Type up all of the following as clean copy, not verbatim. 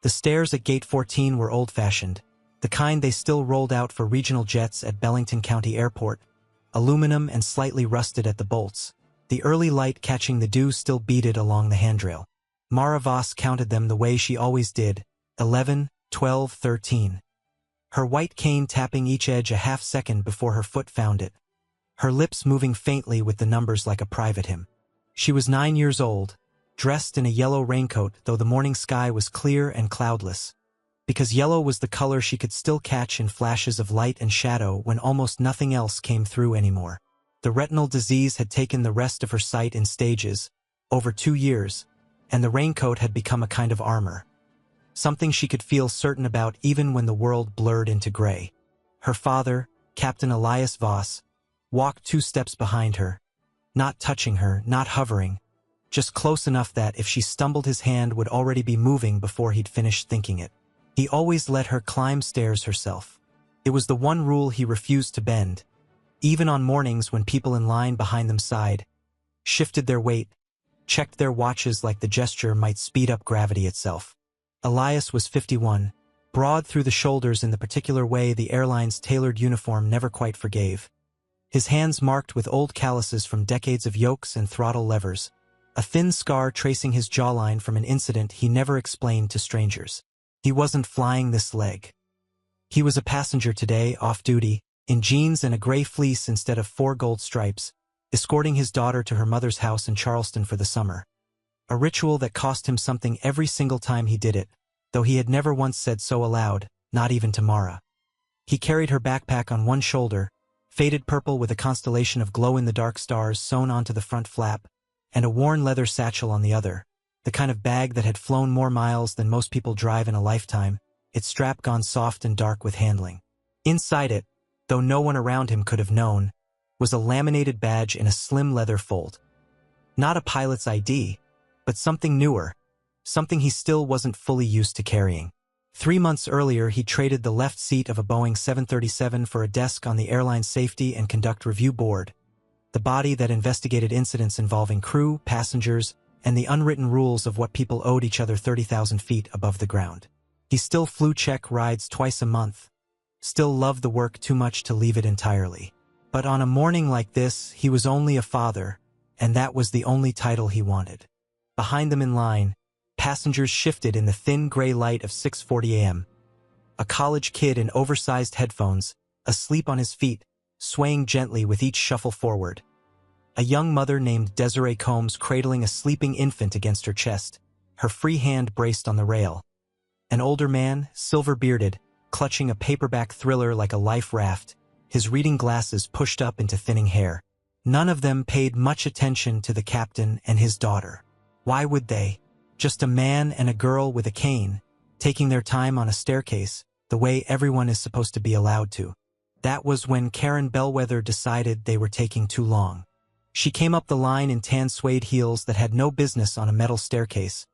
The stairs at Gate 14 were old-fashioned, the kind they still rolled out for regional jets at Bellington County Airport, aluminum and slightly rusted at the bolts. The early light catching the dew still beaded along the handrail. Mara Voss counted them the way she always did, 11, 12, 13. Her white cane tapping each edge a half-second before her foot found it, her lips moving faintly with the numbers like a private hymn. She was 9 years old, dressed in a yellow raincoat, though the morning sky was clear and cloudless, because yellow was the color she could still catch in flashes of light and shadow when almost nothing else came through anymore. The retinal disease had taken the rest of her sight in stages, over 2 years, and the raincoat had become a kind of armor, something she could feel certain about even when the world blurred into gray. Her father, Captain Elias Voss, walked 2 steps behind her, not touching her, not hovering, just close enough that if she stumbled his hand would already be moving before he'd finished thinking it. He always let her climb stairs herself. It was the one rule he refused to bend, even on mornings when people in line behind them sighed, shifted their weight, checked their watches like the gesture might speed up gravity itself. Elias was 51, broad through the shoulders in the particular way the airline's tailored uniform never quite forgave. His hands marked with old calluses from decades of yokes and throttle levers, a thin scar tracing his jawline from an incident he never explained to strangers. He wasn't flying this leg. He was a passenger today, off-duty, in jeans and a gray fleece instead of 4 gold stripes, escorting his daughter to her mother's house in Charleston for the summer. A ritual that cost him something every single time he did it, though he had never once said so aloud, not even to Mara. He carried her backpack on one shoulder, faded purple with a constellation of glow-in-the-dark stars sewn onto the front flap, and a worn leather satchel on the other, the kind of bag that had flown more miles than most people drive in a lifetime, its strap gone soft and dark with handling. Inside it, though no one around him could have known, was a laminated badge in a slim leather fold. Not a pilot's ID, but something newer, something he still wasn't fully used to carrying. 3 months earlier, he traded the left seat of a Boeing 737 for a desk on the Airline Safety and Conduct Review Board, the body that investigated incidents involving crew, passengers, and the unwritten rules of what people owed each other 30,000 feet above the ground. He still flew check rides twice a month, still loved the work too much to leave it entirely. But on a morning like this, he was only a father, and that was the only title he wanted. Behind them in line, passengers shifted in the thin gray light of 6:40 a.m. A college kid in oversized headphones, asleep on his feet, swaying gently with each shuffle forward. A young mother named Desiree Combs cradling a sleeping infant against her chest, her free hand braced on the rail. An older man, silver-bearded, clutching a paperback thriller like a life raft, his reading glasses pushed up into thinning hair. None of them paid much attention to the captain and his daughter. Why would they? Just a man and a girl with a cane, taking their time on a staircase, the way everyone is supposed to be allowed to. That was when Karen Bellwether decided they were taking too long. She came up the line in tan suede heels that had no business on a metal staircase,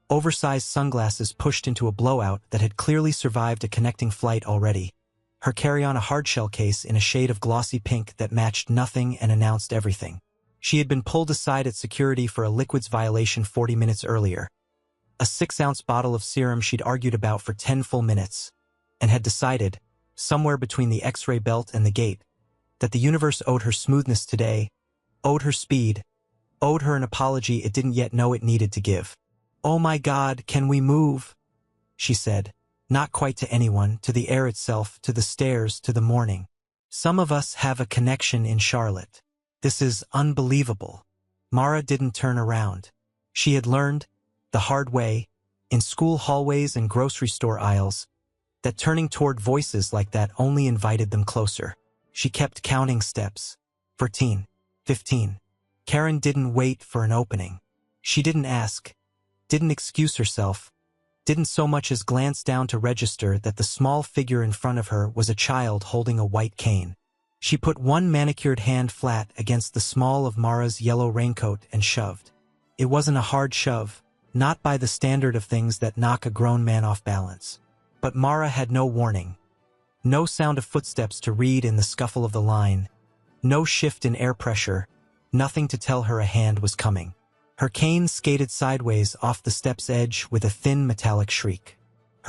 oversized sunglasses pushed into a blowout that had clearly survived a connecting flight already, her carry-on a hardshell case in a shade of glossy pink that matched nothing and announced everything. She had been pulled aside at security for a liquids violation 40 minutes earlier, a 6-ounce bottle of serum she'd argued about for 10 full minutes, and had decided, somewhere between the X-ray belt and the gate, that the universe owed her smoothness today, owed her speed, owed her an apology it didn't yet know it needed to give. "Oh my God, can we move?" she said, not quite to anyone, to the air itself, to the stairs, to the morning. "Some of us have a connection in Charlotte. This is unbelievable." Mara didn't turn around. She had learned, the hard way, in school hallways and grocery store aisles, that turning toward voices like that only invited them closer. She kept counting steps. 14, 15. Karen didn't wait for an opening. She didn't ask, didn't excuse herself, didn't so much as glance down to register that the small figure in front of her was a child holding a white cane. She put one manicured hand flat against the small of Mara's yellow raincoat and shoved. It wasn't a hard shove, not by the standard of things that knock a grown man off balance. But Mara had no warning. No sound of footsteps to read in the scuffle of the line. No shift in air pressure. Nothing to tell her a hand was coming. Her cane skated sideways off the step's edge with a thin metallic shriek.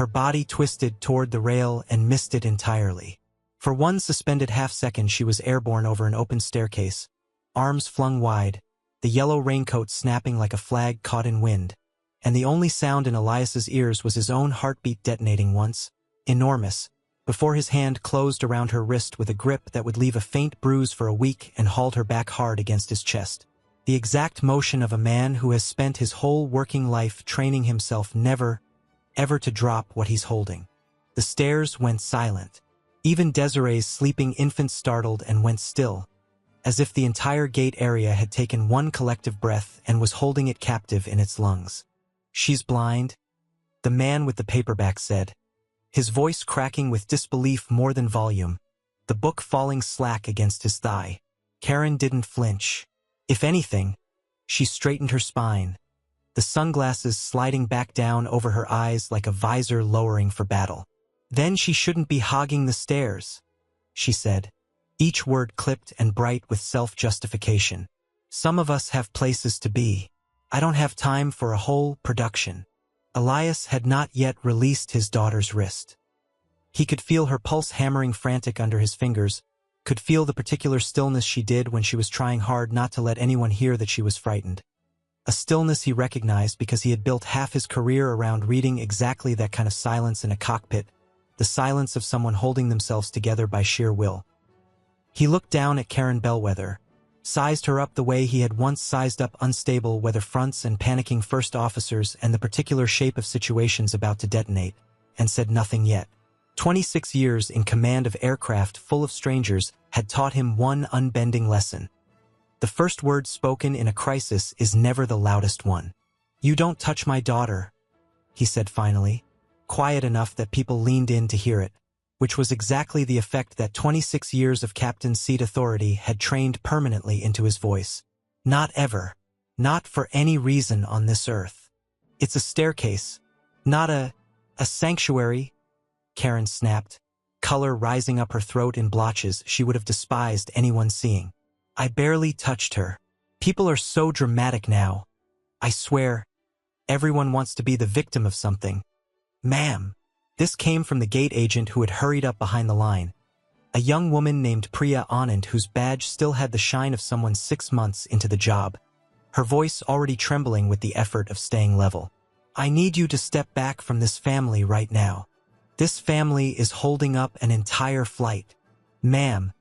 Her body twisted toward the rail and missed it entirely. For one suspended half-second she was airborne over an open staircase, arms flung wide, the yellow raincoat snapping like a flag caught in wind, and the only sound in Elias's ears was his own heartbeat detonating once, enormous, before his hand closed around her wrist with a grip that would leave a faint bruise for a week and hauled her back hard against his chest. The exact motion of a man who has spent his whole working life training himself never, ever to drop what he's holding. The stairs went silent. Even Desiree's sleeping infant startled and went still, as if the entire gate area had taken one collective breath and was holding it captive in its lungs. "She's blind," the man with the paperback said, his voice cracking with disbelief more than volume, the book falling slack against his thigh. Karen didn't flinch. If anything, she straightened her spine, the sunglasses sliding back down over her eyes like a visor lowering for battle. "Then she shouldn't be hogging the stairs," she said, each word clipped and bright with self-justification. "Some of us have places to be. I don't have time for a whole production." Elias had not yet released his daughter's wrist. He could feel her pulse hammering frantic under his fingers, could feel the particular stillness she did when she was trying hard not to let anyone hear that she was frightened. A stillness he recognized because he had built half his career around reading exactly that kind of silence in a cockpit, the silence of someone holding themselves together by sheer will. He looked down at Karen Bellwether, sized her up the way he had once sized up unstable weather fronts and panicking first officers and the particular shape of situations about to detonate, and said nothing yet. 26 years in command of aircraft full of strangers had taught him one unbending lesson. The first word spoken in a crisis is never the loudest one. "You don't touch my daughter," he said finally, quiet enough that people leaned in to hear it, which was exactly the effect that 26 years of captain's seat authority had trained permanently into his voice. "Not ever. Not for any reason on this earth. It's a staircase, not a sanctuary," Karen snapped, color rising up her throat in blotches she would have despised anyone seeing. "I barely touched her. People are so dramatic now. I swear, everyone wants to be the victim of something." "Ma'am." This came from the gate agent who had hurried up behind the line, a young woman named Priya Anand whose badge still had the shine of someone 6 months into the job, her voice already trembling with the effort of staying level. "I need you to step back from this family right now. This family is holding up an entire flight. Ma'am,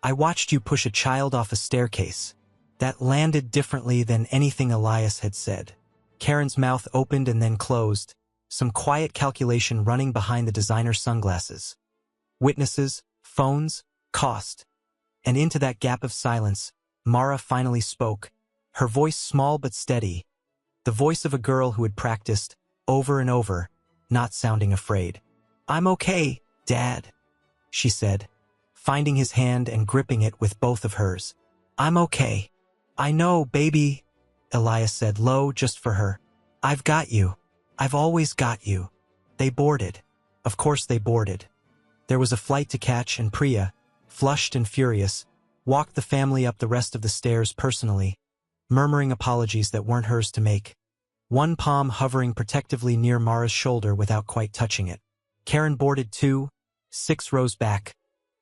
I watched you push a child off a staircase. That landed differently than anything Elias had said." Karen's mouth opened and then closed, some quiet calculation running behind the designer sunglasses. Witnesses, phones, cost. And into that gap of silence, Mara finally spoke, her voice small but steady, the voice of a girl who had practiced, over and over, not sounding afraid. "I'm okay, Dad," she said, finding his hand and gripping it with both of hers. "I'm okay." "I know, baby," Elias said low just for her. "I've got you. I've always got you." They boarded. Of course they boarded. There was a flight to catch and Priya, flushed and furious, walked the family up the rest of the stairs personally, murmuring apologies that weren't hers to make, one palm hovering protectively near Mara's shoulder without quite touching it. Karen boarded too, 6 rows back,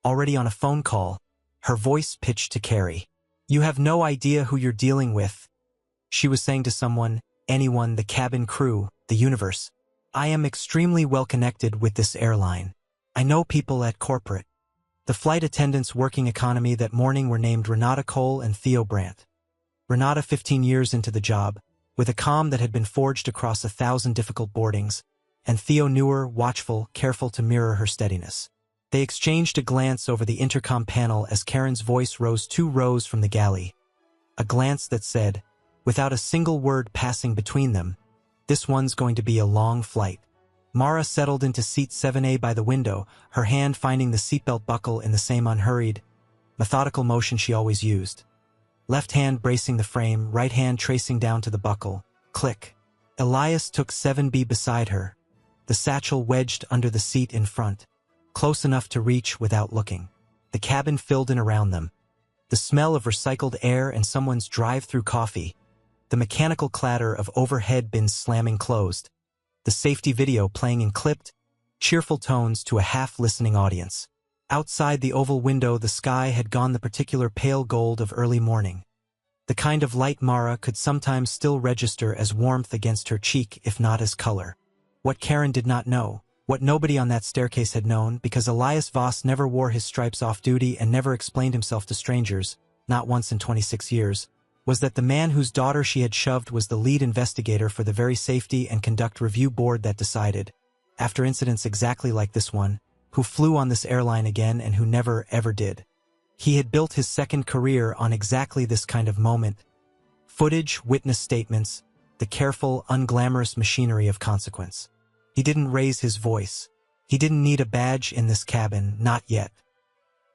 already on a phone call, her voice pitched to Carrie. "You have no idea who you're dealing with," she was saying to someone, anyone, the cabin crew, the universe. "I am extremely well connected with this airline. I know people at corporate." The flight attendants working economy that morning were named Renata Cole and Theo Brandt. Renata 15 years into the job, with a calm that had been forged across 1,000 difficult boardings, and Theo newer, watchful, careful to mirror her steadiness. They exchanged a glance over the intercom panel as Karen's voice rose 2 rows from the galley. A glance that said, without a single word passing between them, "This one's going to be a long flight." Mara settled into seat 7A by the window, her hand finding the seatbelt buckle in the same unhurried, methodical motion she always used. Left hand bracing the frame, right hand tracing down to the buckle. Click. Elias took 7B beside her, the satchel wedged under the seat in front, close enough to reach without looking. The cabin filled in around them. The smell of recycled air and someone's drive-through coffee. The mechanical clatter of overhead bins slamming closed. The safety video playing in clipped, cheerful tones to a half-listening audience. Outside the oval window, the sky had gone the particular pale gold of early morning. The kind of light Mara could sometimes still register as warmth against her cheek, if not as color. What Karen did not know, what nobody on that staircase had known, because Elias Voss never wore his stripes off-duty and never explained himself to strangers, not once in 26 years, was that the man whose daughter she had shoved was the lead investigator for the very Safety and Conduct Review Board that decided, after incidents exactly like this one, who flew on this airline again and who never, ever did. He had built his second career on exactly this kind of moment. Footage, witness statements, the careful, unglamorous machinery of consequence. He didn't raise his voice. He didn't need a badge in this cabin, not yet.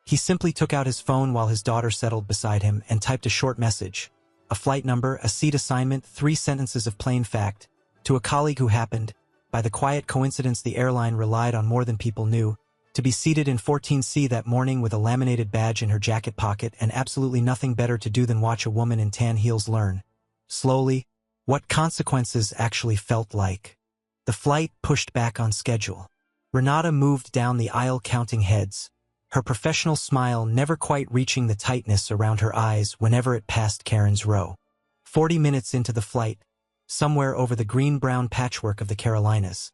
He simply took out his phone while his daughter settled beside him and typed a short message, a flight number, a seat assignment, 3 sentences of plain fact, to a colleague who happened, by the quiet coincidence the airline relied on more than people knew, to be seated in 14C that morning with a laminated badge in her jacket pocket and absolutely nothing better to do than watch a woman in tan heels learn, slowly, what consequences actually felt like. The flight pushed back on schedule. Renata moved down the aisle counting heads, her professional smile never quite reaching the tightness around her eyes whenever it passed Karen's row. 40 minutes into the flight, somewhere over the green-brown patchwork of the Carolinas,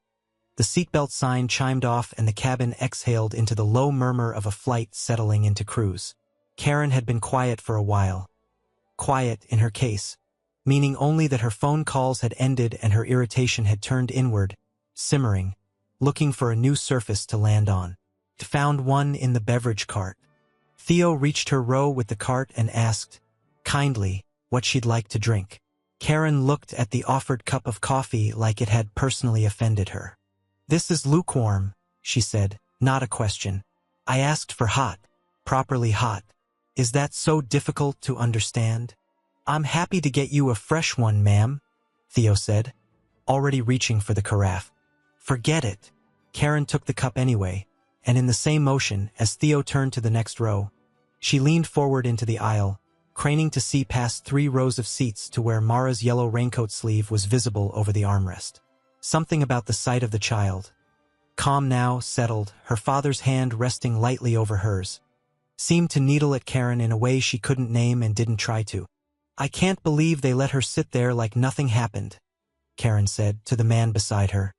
the seatbelt sign chimed off and the cabin exhaled into the low murmur of a flight settling into cruise. Karen had been quiet for a while. Quiet, in her case, meaning only that her phone calls had ended and her irritation had turned inward, simmering, looking for a new surface to land on. Found one in the beverage cart. Theo reached her row with the cart and asked, kindly, what she'd like to drink. Karen looked at the offered cup of coffee like it had personally offended her. This is lukewarm, she said, not a question. I asked for hot, properly hot. Is that so difficult to understand? I'm happy to get you a fresh one, ma'am, Theo said, already reaching for the carafe. Forget it. Karen took the cup anyway, and in the same motion, as Theo turned to the next row, she leaned forward into the aisle, craning to see past 3 rows of seats to where Mara's yellow raincoat sleeve was visible over the armrest. Something about the sight of the child, calm now, settled, her father's hand resting lightly over hers, seemed to needle at Karen in a way she couldn't name and didn't try to. I can't believe they let her sit there like nothing happened, Karen said to the man beside her,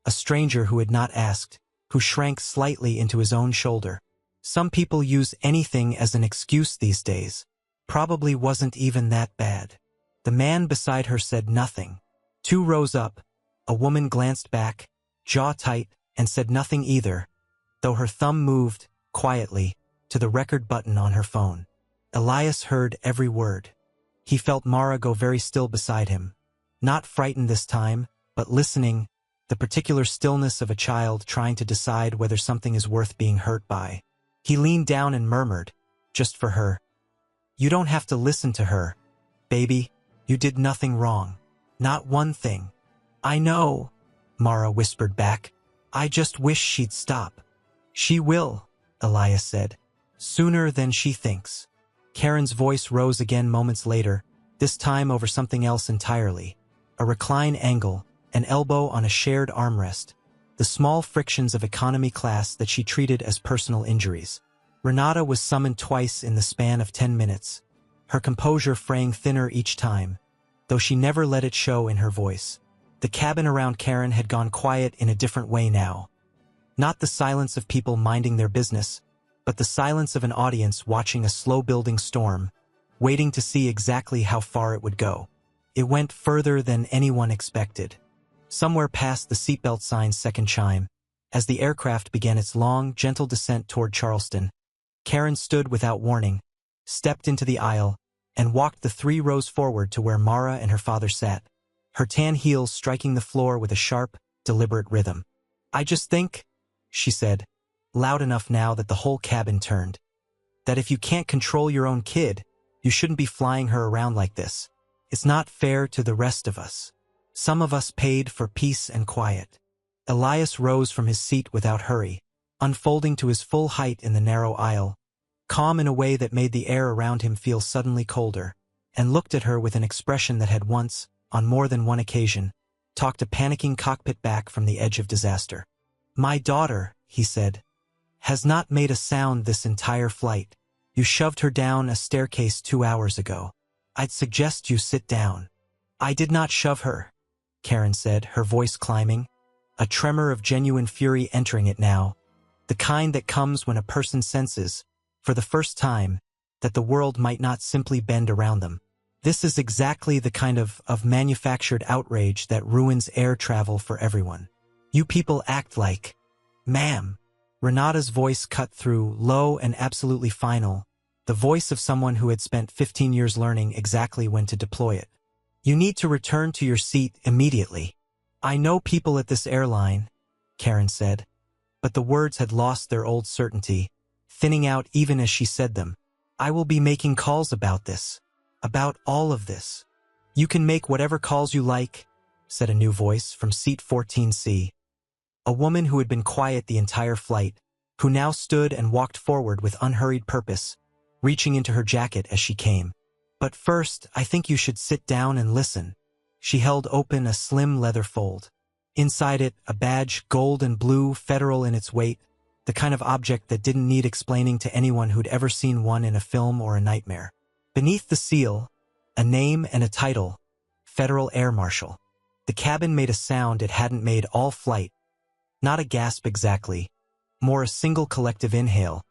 a stranger who had not asked, who shrank slightly into his own shoulder. Some people use anything as an excuse these days. Probably wasn't even that bad. The man beside her said nothing. 2 rows up, a woman glanced back, jaw tight, and said nothing either, though her thumb moved, quietly, to the record button on her phone. Elias heard every word. He felt Mara go very still beside him. Not frightened this time, but listening, the particular stillness of a child trying to decide whether something is worth being hurt by. He leaned down and murmured, just for her, you don't have to listen to her, baby. You did nothing wrong. Not one thing. I know, Mara whispered back. I just wish she'd stop. She will, Elias said. Sooner than she thinks. Karen's voice rose again moments later, this time over something else entirely. A recline angle, an elbow on a shared armrest, the small frictions of economy class that she treated as personal injuries. Renata was summoned twice in the span of 10 minutes, her composure fraying thinner each time, though she never let it show in her voice. The cabin around Karen had gone quiet in a different way now. Not the silence of people minding their business, but the silence of an audience watching a slow-building storm, waiting to see exactly how far it would go. It went further than anyone expected. Somewhere past the seatbelt sign's second chime, as the aircraft began its long, gentle descent toward Charleston, Karen stood without warning, stepped into the aisle, and walked the 3 rows forward to where Mara and her father sat, her tan heels striking the floor with a sharp, deliberate rhythm. I just think, she said, loud enough now that the whole cabin turned, that if you can't control your own kid, you shouldn't be flying her around like this. It's not fair to the rest of us. Some of us paid for peace and quiet. Elias rose from his seat without hurry, unfolding to his full height in the narrow aisle, calm in a way that made the air around him feel suddenly colder, and looked at her with an expression that had once, on more than one occasion, talked a panicking cockpit back from the edge of disaster. My daughter, he said, has not made a sound this entire flight. You shoved her down a staircase 2 hours ago. I'd suggest you sit down. I did not shove her, Karen said, her voice climbing, a tremor of genuine fury entering it now, the kind that comes when a person senses, for the first time, that the world might not simply bend around them. This is exactly the kind of manufactured outrage that ruins air travel for everyone. You people act like, ma'am. Renata's voice cut through, low and absolutely final, the voice of someone who had spent 15 years learning exactly when to deploy it. You need to return to your seat immediately. I know people at this airline, Karen said, but the words had lost their old certainty, thinning out even as she said them. I will be making calls about this. About all of this. You can make whatever calls you like, said a new voice from seat 14C. A woman who had been quiet the entire flight, who now stood and walked forward with unhurried purpose, reaching into her jacket as she came. But first, I think you should sit down and listen. She held open a slim leather fold. Inside it, a badge, gold and blue, federal in its weight, the kind of object that didn't need explaining to anyone who'd ever seen one in a film or a nightmare. Beneath the seal, a name and a title, Federal Air Marshal. The cabin made a sound it hadn't made all flight. Not a gasp exactly, more a single collective inhale,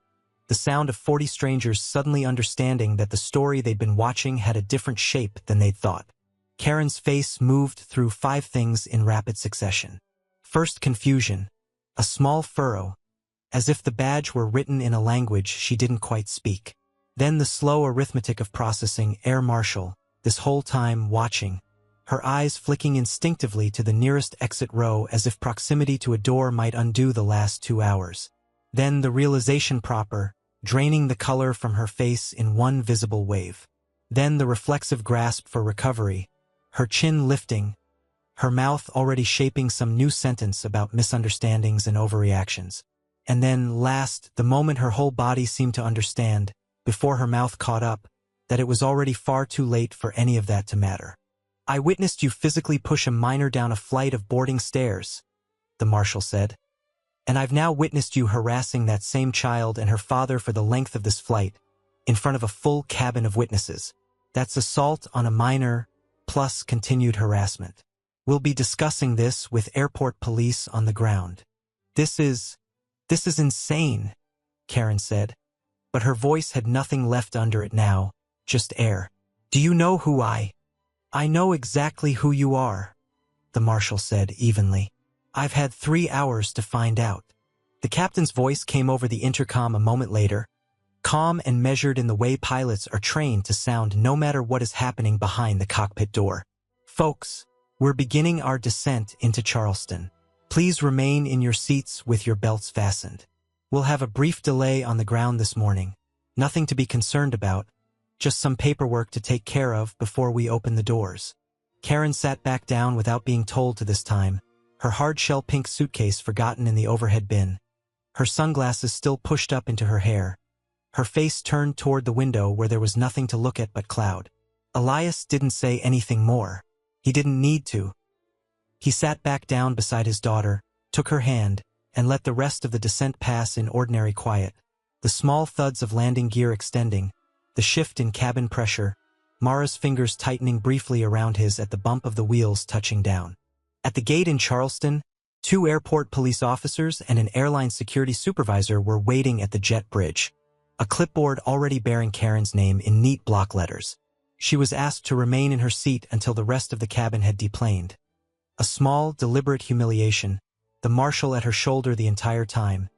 the sound of 40 strangers suddenly understanding that the story they'd been watching had a different shape than they'd thought. Karen's face moved through 5 things in rapid succession. First, confusion, a small furrow, as if the badge were written in a language she didn't quite speak. Then the slow arithmetic of processing Air Marshal, this whole time watching, her eyes flicking instinctively to the nearest exit row as if proximity to a door might undo the last 2 hours. Then the realization proper, draining the color from her face in one visible wave. Then the reflexive grasp for recovery, her chin lifting, her mouth already shaping some new sentence about misunderstandings and overreactions. And then, last, the moment her whole body seemed to understand, before her mouth caught up, that it was already far too late for any of that to matter. I witnessed you physically push a minor down a flight of boarding stairs, the marshal said. And I've now witnessed you harassing that same child and her father for the length of this flight, in front of a full cabin of witnesses. That's assault on a minor, plus continued harassment. We'll be discussing this with airport police on the ground. This is insane, Karen said. But her voice had nothing left under it now, just air. Do you know who I know exactly who you are, the marshal said evenly. I've had 3 hours to find out. The captain's voice came over the intercom a moment later, calm and measured in the way pilots are trained to sound no matter what is happening behind the cockpit door. Folks, we're beginning our descent into Charleston. Please remain in your seats with your belts fastened. We'll have a brief delay on the ground this morning. Nothing to be concerned about, just some paperwork to take care of before we open the doors. Karen sat back down without being told to this time, her hard-shell pink suitcase forgotten in the overhead bin, her sunglasses still pushed up into her hair, her face turned toward the window where there was nothing to look at but cloud. Elias didn't say anything more. He didn't need to. He sat back down beside his daughter, took her hand, and let the rest of the descent pass in ordinary quiet. The small thuds of landing gear extending, the shift in cabin pressure, Mara's fingers tightening briefly around his at the bump of the wheels touching down. At the gate in Charleston, 2 airport police officers and an airline security supervisor were waiting at the jet bridge, a clipboard already bearing Karen's name in neat block letters. She was asked to remain in her seat until the rest of the cabin had deplaned. A small, deliberate humiliation, the marshal at her shoulder the entire time,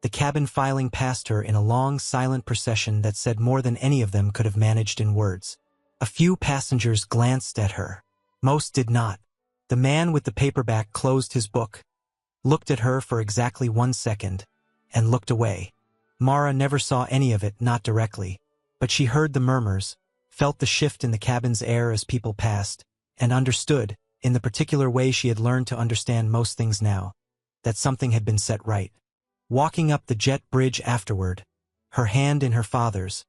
the cabin filing past her in a long, silent procession that said more than any of them could have managed in words. A few passengers glanced at her. Most did not. The man with the paperback closed his book, looked at her for exactly 1 second, and looked away. Mara never saw any of it, not directly, but she heard the murmurs, felt the shift in the cabin's air as people passed, and understood, in the particular way she had learned to understand most things now, that something had been set right. Walking up the jet bridge afterward, her hand in her father's,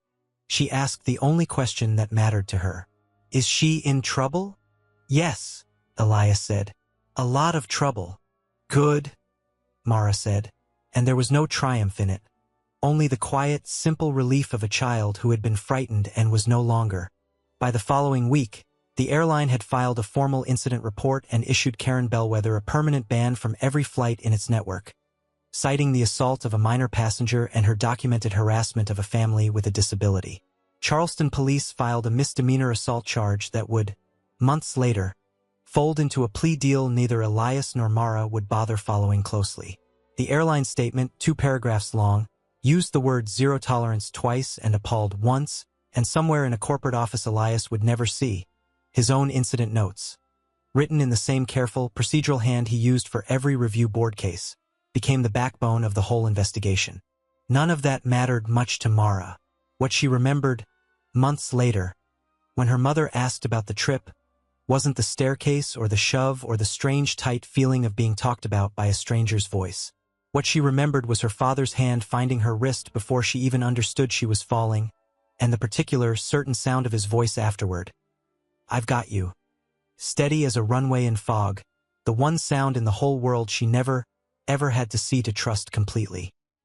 she asked the only question that mattered to her. Is she in trouble? Yes, Elias said. A lot of trouble. Good, Mara said, and there was no triumph in it. Only the quiet, simple relief of a child who had been frightened and was no longer. By the following week, the airline had filed a formal incident report and issued Karen Bellwether a permanent ban from every flight in its network, citing the assault of a minor passenger and her documented harassment of a family with a disability. Charleston police filed a misdemeanor assault charge that would, months later, fold into a plea deal neither Elias nor Mara would bother following closely. The airline statement, 2 paragraphs long, used the word zero tolerance twice and appalled once, and somewhere in a corporate office Elias would never see. His own incident notes, written in the same careful, procedural hand he used for every review board case, became the backbone of the whole investigation. None of that mattered much to Mara. What she remembered, months later, when her mother asked about the trip, wasn't the staircase or the shove or the strange tight feeling of being talked about by a stranger's voice. What she remembered was her father's hand finding her wrist before she even understood she was falling, and the particular, certain sound of his voice afterward. "I've got you." Steady as a runway in fog, the one sound in the whole world she never, ever had to see to trust completely.